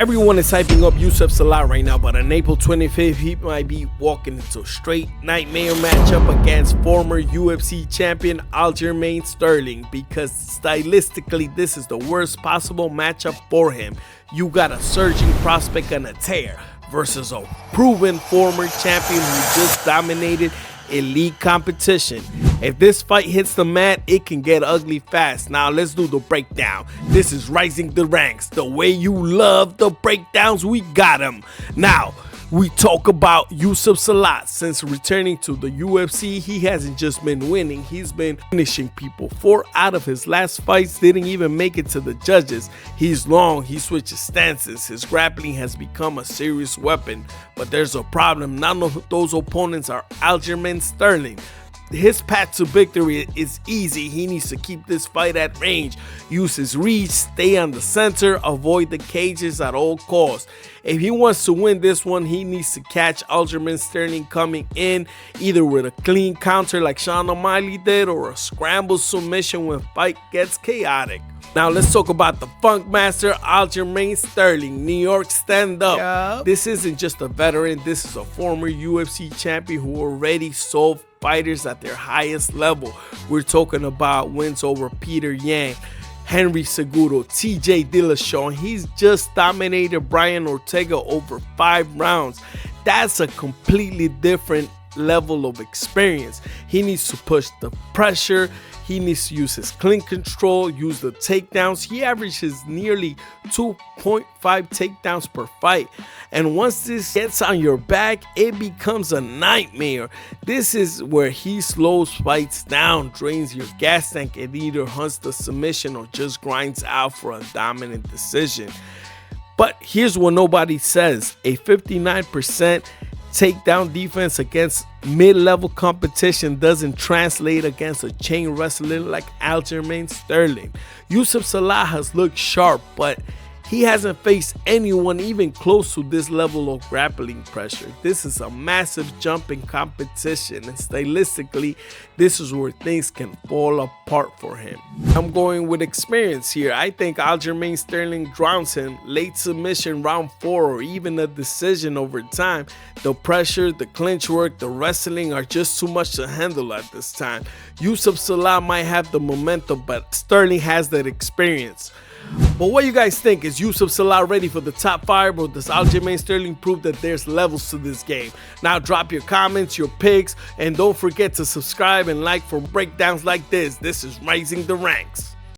Everyone is hyping up Youssef Zalal right now, but on April 25th, he might be walking into a straight nightmare matchup against former UFC champion Aljamain Sterling, because stylistically, this is the worst possible matchup for him. You got a surging prospect on a tear versus a proven former champion who just dominated elite competition. If this fight hits the mat, it can get ugly fast. Now let's do the breakdown. This is Rising the Ranks. The way you love the breakdowns, we got them. Now, we talk about Youssef Zalal. Since returning to the UFC, he hasn't just been winning, he's been finishing people. 4 out of his last fights didn't even make it to the judges. He's long, he switches stances, his grappling has become a serious weapon. But there's a problem, none of those opponents are Aljamain Sterling. His path to victory is easy. He needs to keep this fight at range, use his reach, stay on the center, avoid the cages at all costs. If he wants to win this one, he needs to catch Aljamain Sterling coming in, either with a clean counter like Sean O'Malley did, or a scramble submission when fight gets chaotic. Now let's talk about the Funkmaster, Aljamain Sterling. New York, stand up. Yep. This isn't just a veteran, this is a former UFC champion who already sold fighters at their highest level. We're talking about wins over Peter Yan, Henry Cejudo, TJ Dillashaw. He's just dominated Brian Ortega over 5 rounds. That's a completely different level of experience. He needs to push the pressure. He needs to use his clean control, use the takedowns. He averages nearly 2.5 takedowns per fight. And once this gets on your back, it becomes a nightmare. This is where he slows fights down, drains your gas tank, and either hunts the submission or just grinds out for a dominant decision. But here's what nobody says. A 59% takedown defense against mid-level competition doesn't translate against a chain wrestler like Aljamain Sterling. Youssef Zalal has looked sharp, but he hasn't faced anyone even close to this level of grappling pressure. This is a massive jump in competition, and stylistically, this is where things can fall apart for him. I'm going with experience here. I think Aljamain Sterling drowns him, late submission round 4, or even a decision over time. The pressure, the clinch work, the wrestling are just too much to handle at this time. Youssef Zalal might have the momentum, but Sterling has that experience. But what do you guys think? Is Youssef Zalal ready for the top 5, or does Aljamain Sterling prove that there's levels to this game? Now drop your comments, your picks, and don't forget to subscribe and like for breakdowns like this. This is Rising the Ranks.